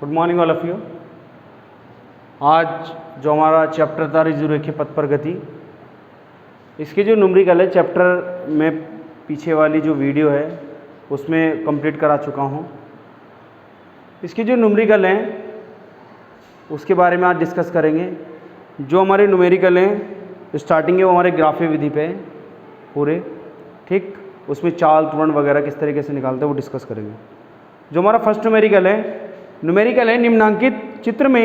Good morning all of you. आज जो हमारा चैप्टर था रेखीय पथ पर गति, इसके जो न्यूमेरिकल है चैप्टर में पीछे वाली जो वीडियो है उसमें कंप्लीट करा चुका हूँ। इसके जो न्यूमेरिकल हैं उसके बारे में आज डिस्कस करेंगे। जो हमारे न्यूमेरिकल हैं स्टार्टिंग है वो हमारे ग्राफीय विधि पे है पूरे, ठीक। उसमें चाल त्वरण वगैरह किस तरीके से निकालते हैं वो डिस्कस करेंगे। जो हमारा फर्स्ट न्यूमेरिकल है निम्नांकित चित्र में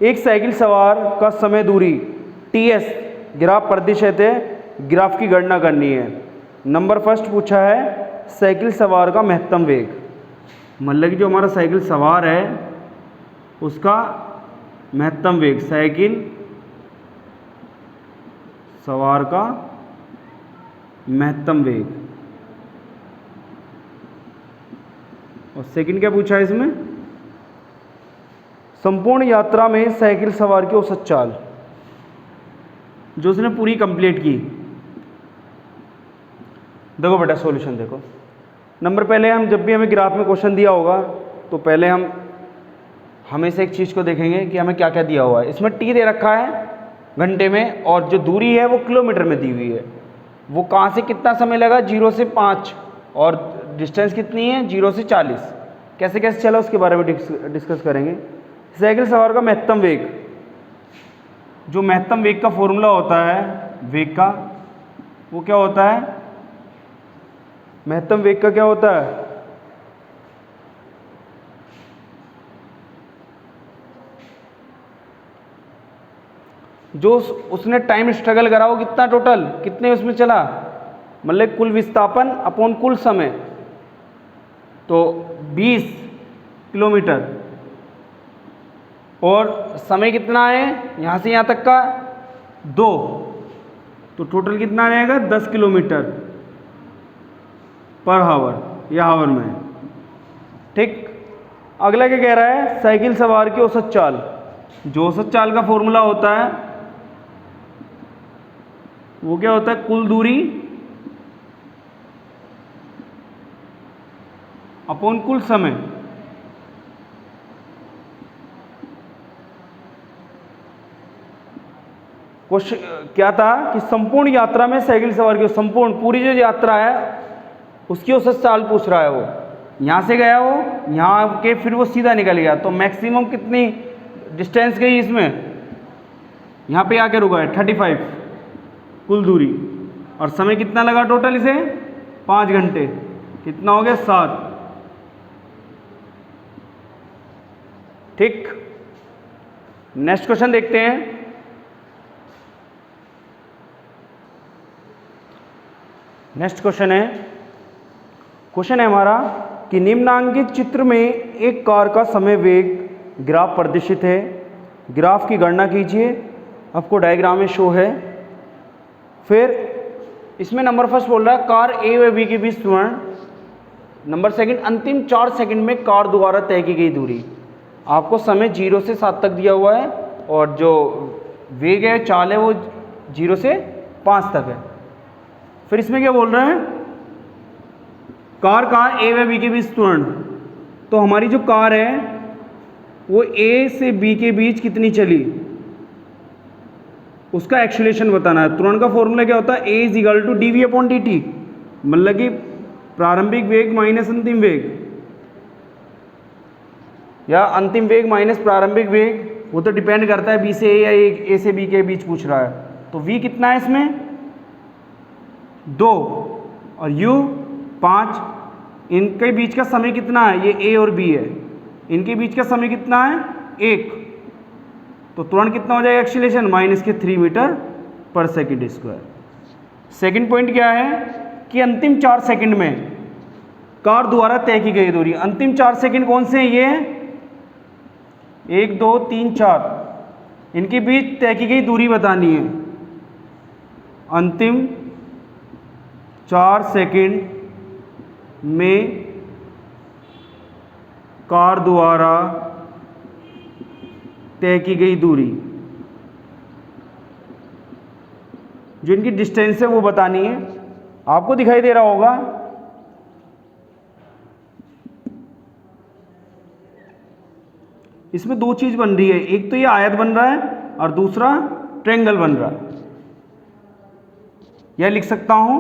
एक साइकिल सवार का समय दूरी TS ग्राफ प्रतिशत है, ग्राफ की गणना करनी है। नंबर फर्स्ट पूछा है साइकिल सवार का महत्तम वेग, मतलब कि जो हमारा साइकिल सवार है उसका महत्तम वेग, साइकिल सवार का महत्तम वेग। और सेकंड क्या पूछा है इसमें, संपूर्ण यात्रा में साइकिल सवार की औसत चाल, जो उसने पूरी कंप्लीट की। देखो बेटा सॉल्यूशन देखो। नंबर पहले हम जब भी हमें ग्राफ में क्वेश्चन दिया होगा तो पहले हम हमेशा एक चीज़ को देखेंगे कि हमें क्या क्या दिया हुआ है। इसमें T दे रखा है घंटे में और जो दूरी है वो किलोमीटर में दी हुई है। वो कहाँ से कितना समय लगा, 0 से 5, और डिस्टेंस कितनी है 0 से 40। कैसे कैसे चला उसके बारे में डिस्कस करेंगे। साइकिल सवार का महत्तम वेग, जो महत्तम वेग का फॉर्मूला होता है वेग का, वो क्या होता है, महत्तम वेग का क्या होता है, जो उसने टाइम स्ट्रगल करा वो कितना टोटल कितने उसमें चला, मतलब कुल विस्थापन अपॉन कुल समय, तो 20 किलोमीटर, और समय कितना है यहाँ से यहाँ तक का 2, तो टोटल कितना आ जाएगा 10 किलोमीटर पर हावर या हावर में, ठीक। अगला क्या कह रहा है, साइकिल सवार की औसत चाल। जो औसत चाल का फॉर्मूला होता है वो क्या होता है, कुल दूरी अपॉन कुल समय। क्वेश्चन क्या था कि संपूर्ण यात्रा में साइकिल सवार की, संपूर्ण पूरी जो यात्रा है उसकी औसत चाल पूछ रहा है। वो यहाँ से गया, वो यहाँ के फिर वो सीधा निकल गया, तो मैक्सिमम कितनी डिस्टेंस गई इसमें, यहाँ पे आके रुका है 35 कुल दूरी, और समय कितना लगा टोटल इसे 5 घंटे, कितना हो गया 7, ठीक। नेक्स्ट क्वेश्चन देखते हैं। नेक्स्ट क्वेश्चन है हमारा कि निम्नांकित चित्र में एक कार का समय वेग ग्राफ प्रदर्शित है, ग्राफ की गणना कीजिए। आपको डायग्राम में शो है। फिर इसमें नंबर फर्स्ट बोल रहा है कार A व B के बीच त्वरण। नंबर सेकंड, अंतिम 4 सेकंड में कार द्वारा तय की गई दूरी। आपको समय 0 से 7 तक दिया हुआ है और जो वेग है चाल है वो 0 से 5 तक है। फिर इसमें क्या बोल रहे हैं, कार A व B के बीच त्वरण। तो हमारी जो कार है वो A से B के बीच कितनी चली, उसका एक्सीलरेशन बताना है। त्वरण का फॉर्मूला क्या होता है, A = dv/dt, मतलब कि प्रारंभिक वेग माइनस अंतिम वेग, या अंतिम वेग माइनस प्रारंभिक वेग, वो तो डिपेंड करता है B से A या A से B के बीच पूछ रहा है। तो V कितना है इसमें 2 और U 5। इनके बीच का समय कितना है, ये A और B है, इनके बीच का समय कितना है 1, तो त्वरण कितना हो जाएगा एक्सीलरेशन -3 मीटर पर सेकंड स्क्वायर। सेकंड पॉइंट क्या है कि अंतिम 4 सेकंड में कार द्वारा तय की गई दूरी। अंतिम 4 सेकंड कौन से हैं, ये 1 2 3 4, इनके बीच तय की गई दूरी बतानी है। अंतिम 4 सेकंड में कार द्वारा तय की गई दूरी, जो इनकी डिस्टेंस है वो बतानी है। आपको दिखाई दे रहा होगा इसमें दो चीज़ बन रही है, एक तो ये आयत बन रहा है और दूसरा ट्रायंगल बन रहा है। यह लिख सकता हूं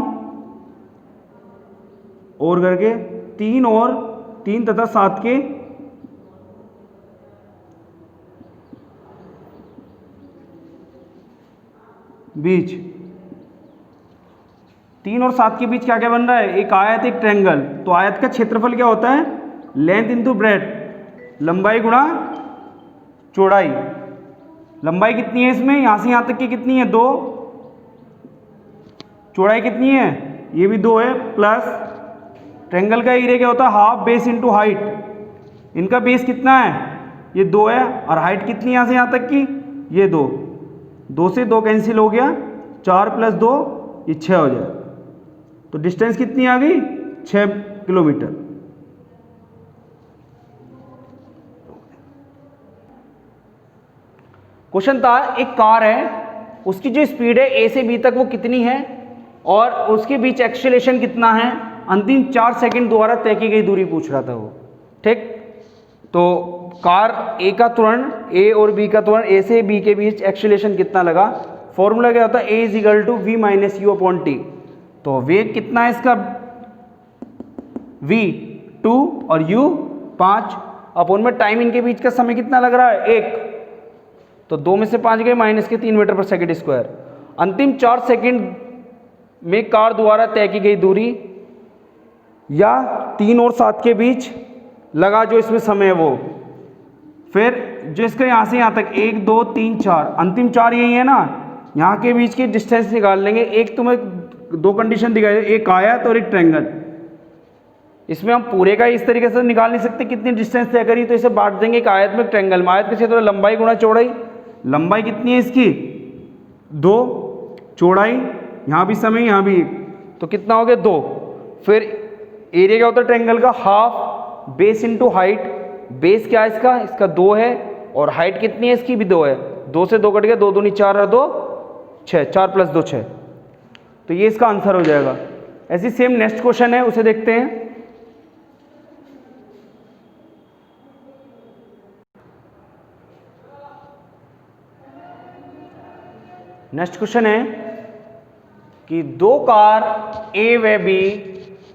और करके 3 और 3 तथा 7 के बीच, 3 और 7 के बीच क्या क्या बन रहा है, एक आयत एक ट्रायंगल। तो आयत का क्षेत्रफल क्या होता है, लेंथ इंटू ब्रेड्थ, लंबाई गुणा चौड़ाई। लंबाई कितनी है इसमें, यहां से यहां तक की कितनी है, 2। चौड़ाई कितनी है, ये भी 2 है। प्लस ट्रायंगल का एरिया क्या होता है, हाफ बेस इंटू हाइट। इनका बेस कितना है, ये 2 है, और हाइट कितनी है यहां से यहां तक की, ये 2। 2 से 2 कैंसिल हो गया, 4 + 2 ये 6 हो जाए। तो डिस्टेंस कितनी आ गई, 6 किलोमीटर। क्वेश्चन था, एक कार है, उसकी जो स्पीड है ए से बी तक वो कितनी है और उसके बीच एक्सेलरेशन कितना है, अंतिम 4 सेकंड द्वारा तय की गई दूरी पूछ रहा था वो। ठीक, तो कार ए का त्वरण, ए और बी का त्वरण, ए से बी के बीच एक्सेलरेशन कितना लगा, फॉर्मूला क्या होता है, a is equal to v minus u upon t. तो वेग कितना है इसका, v 2 और u 5 अपॉन में टाइम इनके बीच का समय कितना लग रहा है, 1। तो 2 में से 5 गए, माइनस के 3 मीटर पर सेकंड स्क्वायर। अंतिम 4 सेकंड में कार द्वारा तय की गई दूरी या 3 और 7 के बीच लगा जो इसमें समय है वो। फिर जो इसका यहाँ से यहाँ तक 1 2 3 4, अंतिम 4 यही है ना, यहाँ के बीच की डिस्टेंस निकाल लेंगे। एक तो मैं 2 कंडीशन दिखाई, एक आयत और एक ट्रायंगल। इसमें हम पूरे का इस तरीके से निकाल नहीं सकते कितनी डिस्टेंस तय करी, तो इसे बांट देंगे एक आयत में, ट्रायंगल में। आयत के क्षेत्र में लंबाई गुणा चौड़ाई, लंबाई कितनी है इसकी 2, चौड़ाई यहाँ भी समय यहाँ भी 1, तो कितना हो गया 2। फिर एरिया क्या होता है ट्रायंगल का, half base into height. Base क्या है इसका, इसका 2 है, और हाइट कितनी है इसकी भी 2 है। 2 से 2 कट गया, 2 दूनी 4 और 2 6, 4 + 2 6। तो ये इसका आंसर हो जाएगा। ऐसी सेम नेक्स्ट क्वेश्चन है, उसे देखते हैं। नेक्स्ट क्वेश्चन है कि 2 कार ए व बी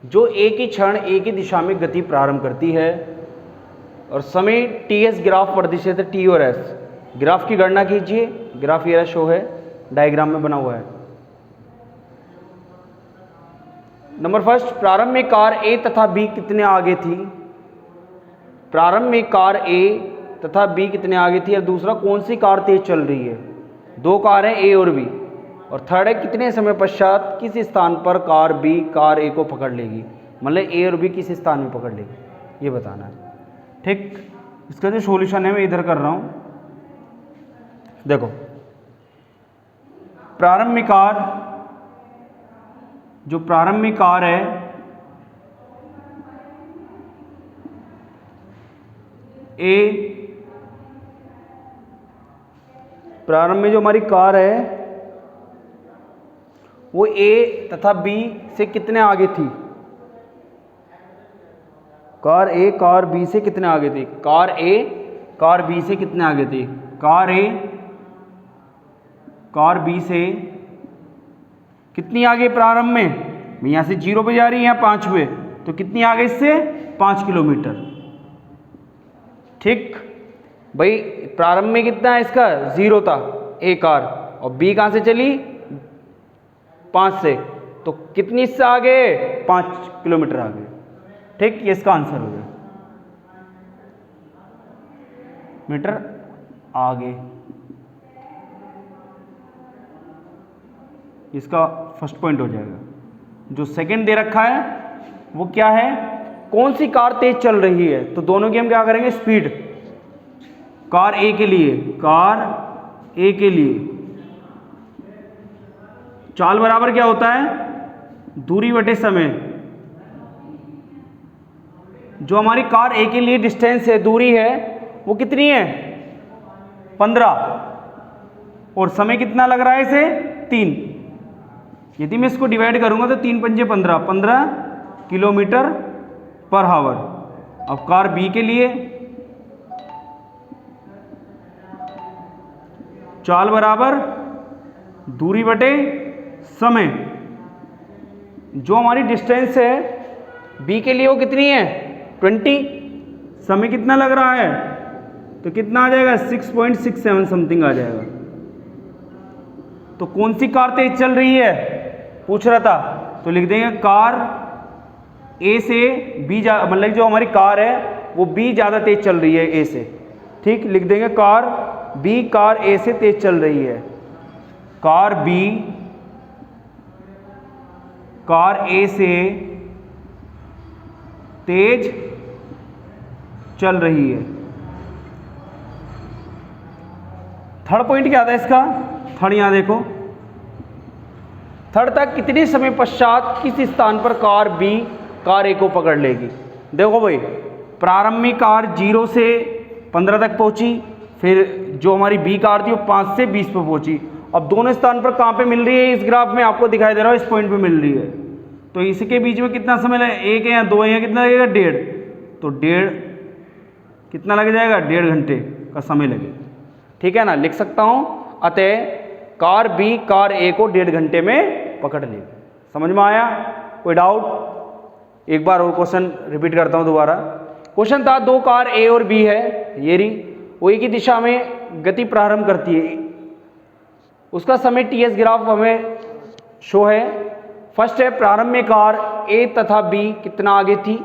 जो एक ही क्षण एक ही दिशा में गति प्रारंभ करती है और समय ts ग्राफ प्रतिशत t और s। ग्राफ की गणना कीजिए। ग्राफ ये शो है, डायग्राम में बना हुआ है। नंबर फर्स्ट, प्रारंभ में कार ए तथा बी कितने आगे थी। प्रारंभ में कार ए तथा बी कितने आगे थी, और दूसरा कौन सी कार तेज चल रही है। 2 कार हैं ए और बी, और थर्ड है कितने समय पश्चात किस स्थान पर कार बी कार ए को पकड़ लेगी, मतलब ए और बी किस स्थान में पकड़ लेगी, ये बताना है। ठीक, इसका जो सॉल्यूशन है मैं इधर कर रहा हूँ। देखो, प्रारंभ में कार, जो प्रारंभ में कार है ए, प्रारंभ में जो हमारी कार है वो ए तथा बी से कितने आगे थी। कार ए कार बी से कितने आगे थी, कार ए कार बी से कितने आगे थी, कार ए कार बी से कितनी आगे प्रारंभ में, यहाँ से 0 पे जा रही है, यहाँ 5 पे, तो कितनी आगे इससे 5 किलोमीटर। ठीक भाई, प्रारंभ में कितना है इसका 0 था ए कार, और बी कहाँ से चली 5 से, तो कितनी इससे आगे 5 किलोमीटर आगे। ठीक, ये इसका आंसर हो गया, मीटर आगे। इसका फर्स्ट पॉइंट हो जाएगा। जो सेकंड दे रखा है वो क्या है, कौन सी कार तेज चल रही है, तो दोनों की हम क्या करेंगे स्पीड। कार ए के लिए, कार ए के लिए चाल बराबर क्या होता है, दूरी बटे समय। जो हमारी कार ए के लिए डिस्टेंस है, दूरी है, वो कितनी है 15, और समय कितना लग रहा है इसे 3। यदि मैं इसको डिवाइड करूंगा तो 3 पंजे 15, 15 किलोमीटर पर आवर। अब कार बी के लिए चाल बराबर दूरी बटे समय। जो हमारी डिस्टेंस है b के लिए वो कितनी है 20, समय कितना लग रहा है तो कितना आ जाएगा 6.67 समथिंग आ जाएगा। तो कौन सी कार तेज चल रही है पूछ रहा था, तो लिख देंगे कार ए से बी, मतलब जो हमारी कार है वो बी ज़्यादा तेज चल रही है ए से। ठीक, लिख देंगे कार बी कार ए से तेज चल रही है, कार बी कार ए से तेज चल रही है। थर्ड पॉइंट क्या था इसका, थर्ड यहां देखो, थर्ड तक कितने समय पश्चात किस स्थान पर कार बी कार ए को पकड़ लेगी। देखो भाई, प्रारंभ में कार 0 से 15 तक पहुंची, फिर जो हमारी बी कार थी वो 5 से 20 पर पहुंची। अब दोनों स्थान पर कहाँ पे मिल रही है, इस ग्राफ में आपको दिखाई दे रहा है इस पॉइंट पे मिल रही है। तो इसके बीच में कितना समय लगेगा, 1 है या 2 है या कितना लगेगा 1.5, तो 1.5 कितना लग जाएगा 1.5 घंटे का समय लगेगा। ठीक है ना, लिख सकता हूँ अतः कार बी कार ए को 1.5 घंटे में पकड़ लेगी। समझ में आया, कोई डाउट। एक बार और क्वेश्चन रिपीट करता हूँ दोबारा। क्वेश्चन था दो कार ए और बी है, ये रही, वो एक ही दिशा में गति प्रारंभ करती है, उसका समय टीएस ग्राफ हमें शो है। फर्स्ट है प्रारंभ में कार ए तथा बी कितना आगे थी,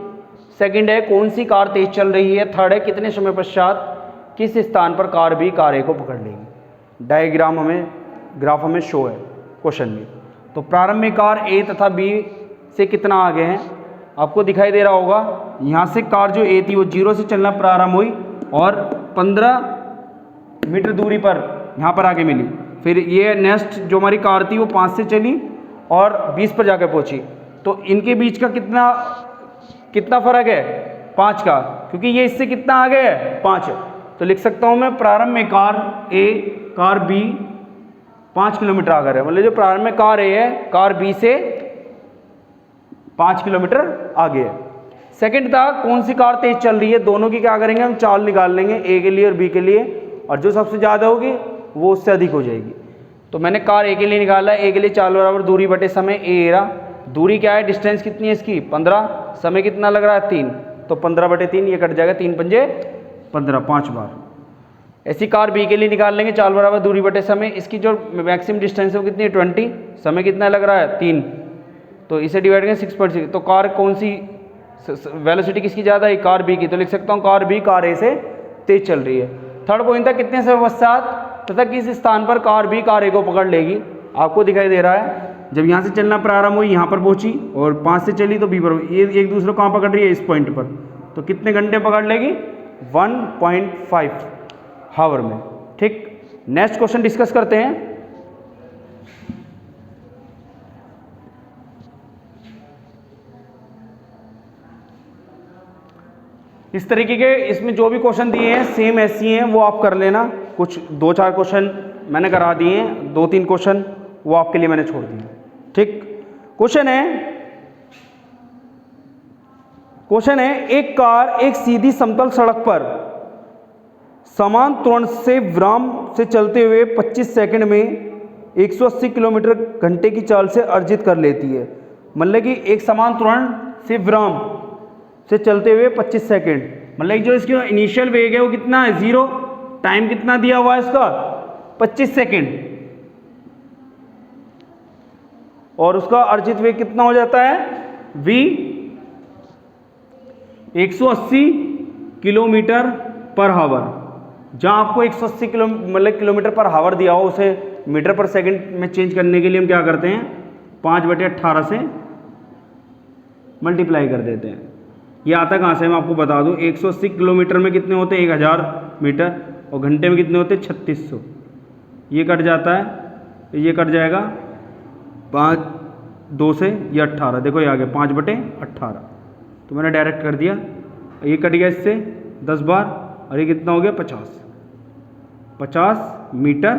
सेकंड है कौन सी कार तेज चल रही है, थर्ड है कितने समय पश्चात किस स्थान पर कार बी कार ए को पकड़ लेगी। डायग्राम हमें ग्राफ हमें शो है क्वेश्चन में। तो प्रारंभ में कार ए तथा बी से कितना आगे हैं, आपको दिखाई दे रहा होगा। यहाँ से कार जो ए थी वो 0 से चलना प्रारंभ हुई और 15 मीटर दूरी पर यहाँ पर आके मिली। फिर ये नेक्स्ट जो हमारी कार थी वो 5 से चली और 20 पर जाकर पहुँची। तो इनके बीच का कितना फर्क है 5 का, क्योंकि ये इससे कितना आगे है 5 है। तो लिख सकता हूँ मैं प्रारंभ में कार ए कार बी 5 किलोमीटर आगे है, मतलब जो प्रारंभ में कार ए है कार बी से 5 किलोमीटर आगे है। सेकंड था कौन सी कार तेज चल रही है, दोनों की क्या करेंगे हम चाल निकाल लेंगे, ए के लिए और बी के लिए, और जो सबसे ज़्यादा होगी वो उससे अधिक हो जाएगी। तो मैंने कार ए के लिए निकाला, ए के लिए चाल बराबर दूरी बटे समय, ए रहा, दूरी क्या है डिस्टेंस कितनी है इसकी 15, समय कितना लग रहा है 3, तो 15 बटे 3 ये कट जाएगा, 3 पंजे 15 5 बार। ऐसी कार बी के लिए निकाल लेंगे, चाल बराबर दूरी बटे समय, इसकी जो मैक्सिमम डिस्टेंस है वो कितनी है 20, समय कितना लग रहा है 3, तो इसे डिवाइड करें 6.6। तो कार कौन सी वेलोसिटी किसकी ज़्यादा है, कार बी की, तो लिख सकता हूँ कार बी कार ए से तेज चल रही है। थर्ड पॉइंट था कितने समय पश्चात तथा किस स्थान पर कार बी कार ए को पकड़ लेगी, आपको दिखाई दे रहा है जब यहाँ से चलना प्रारंभ हुई यहाँ पर पहुँची और 5 से चली तो बी पर, ये एक दूसरे को कहाँ पकड़ रही है इस पॉइंट पर, तो कितने घंटे पकड़ लेगी 1.5 हावर में। ठीक, नेक्स्ट क्वेश्चन डिस्कस करते हैं। इस तरीके के इसमें जो भी क्वेश्चन दिए हैं सेम ऐसी हैं, वो आप कर लेना। कुछ 2-4 क्वेश्चन मैंने करा दिए हैं, 2-3 क्वेश्चन वो आपके लिए मैंने छोड़ दिए। ठीक, क्वेश्चन है एक कार एक सीधी समतल सड़क पर समान त्वरण से विराम से चलते हुए 25 सेकंड में 180 किलोमीटर घंटे की चाल से अर्जित कर लेती है। मतलब कि एक समान त्वरण से विराम से चलते हुए 25 सेकंड, मतलब जो इसका इनिशियल वेग है वो कितना है 0, टाइम कितना दिया हुआ है इसका 25 सेकंड, और उसका अर्जित वेग कितना हो जाता है v 180 किलोमीटर पर हावर। जहां आपको 180 किलोमीटर पर हावर दिया हो उसे मीटर पर सेकंड में चेंज करने के लिए हम क्या करते हैं 5/18 से मल्टीप्लाई कर देते हैं। ये आता कहाँ से मैं आपको बता दूं, 180 किलोमीटर में कितने होते हैं 1000 मीटर, और घंटे में कितने होते हैं 3600। ये कट जाता है, ये कट जाएगा 5 से ये 18, देखो ये आ गया 5/18, तो मैंने डायरेक्ट कर दिया। ये कट गया इससे 10 बार, और ये कितना हो गया 50 मीटर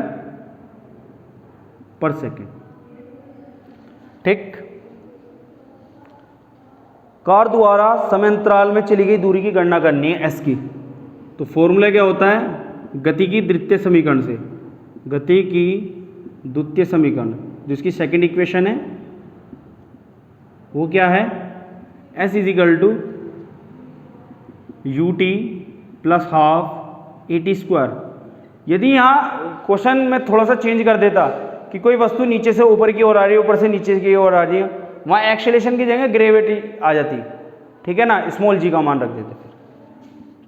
पर सेकेंड। ठीक, कार द्वारा समय अंतराल में चली गई दूरी की गणना करनी है एस की। तो फॉर्मूला क्या होता है, गति की द्वितीय समीकरण से गति की द्वितीय समीकरण, जिसकी सेकंड इक्वेशन है वो क्या है, s is equal to u t plus half a t square. यदि यहाँ क्वेश्चन में थोड़ा सा चेंज कर देता कि कोई वस्तु नीचे से ऊपर की ओर आ रही है, ऊपर से नीचे की ओर आ रही है, वहाँ एक्सेलेरेशन की जगह ग्रेविटी आ जाती, ठीक है ना, स्मॉल जी का मान रख देते फिर,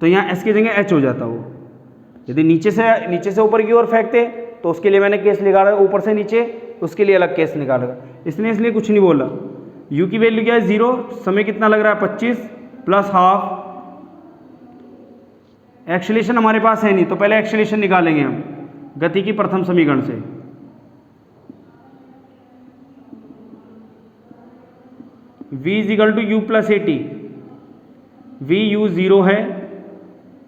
तो यहाँ s की जगह h हो जाता वो। यदि नीचे से ऊपर की ओर फेंकते तो उसके लिए मैंने केस निकाला, ऊपर से नीचे उसके लिए अलग केस निकालेगा, इसलिए कुछ नहीं बोला। u की वैल्यू क्या है 0, समय कितना लग रहा है 25 प्लस हाफ, एक्सेलेरेशन हमारे पास है नहीं तो पहले एक्सेलेरेशन निकालेंगे हम गति की प्रथम समीकरण से। v is equal to u plus a t, v u 0 है,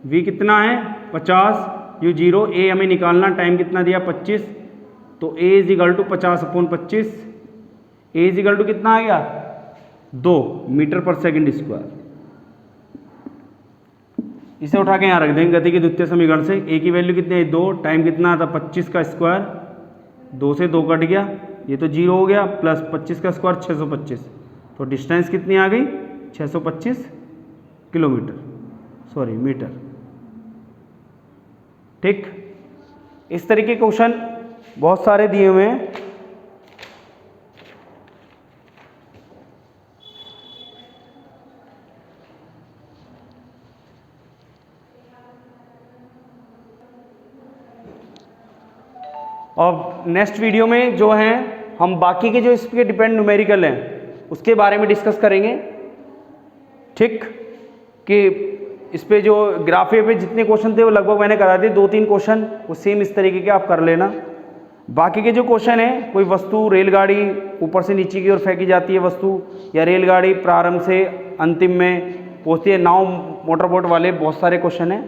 v कितना है 50, u 0, a हमें निकालना, टाइम कितना दिया 25, तो a is equal to 50/25, a is equal to कितना आ गया 2 मीटर पर सेकंड स्क्वायर। इसे उठा के यहाँ रख देंगे गति की द्वितीय समीकरण से। a की वैल्यू कितनी है 2, टाइम कितना आता 25 का स्क्वायर, 2 से 2 कट गया, ये तो 0 हो गया, प्लस 25 का स्क्वायर 625, तो डिस्टेंस कितनी आ गई 625 किलोमीटर, सॉरी मीटर। ठीक, इस तरीके के क्वेश्चन बहुत सारे दिए हुए हैं। और नेक्स्ट वीडियो में जो हैं हम बाकी के जो इस पे डिपेंड न्यूमेरिकल हैं उसके बारे में डिस्कस करेंगे। ठीक, कि इस पे जो ग्राफे पे जितने क्वेश्चन थे वो लगभग मैंने करा दिए, 2-3 क्वेश्चन वो सेम इस तरीके के आप कर लेना। बाकी के जो क्वेश्चन है, कोई वस्तु रेलगाड़ी ऊपर से नीचे की ओर फेंकी जाती है वस्तु, या रेलगाड़ी प्रारंभ से अंतिम में पहुँचती है, नाव मोटरबोट वाले बहुत सारे क्वेश्चन हैं,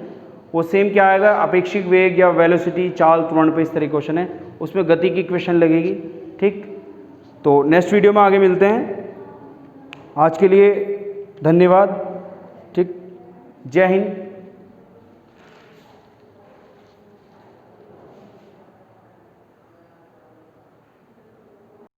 वो सेम क्या आएगा, अपेक्षिक वेग या वेलोसिटी चाल त्वरण पे इस तरह क्वेश्चन है, उसमें गति की इक्वेशन लगेगी। ठीक, तो नेक्स्ट वीडियो में आगे मिलते हैं। आज के लिए धन्यवाद। ठीक, जय हिंद।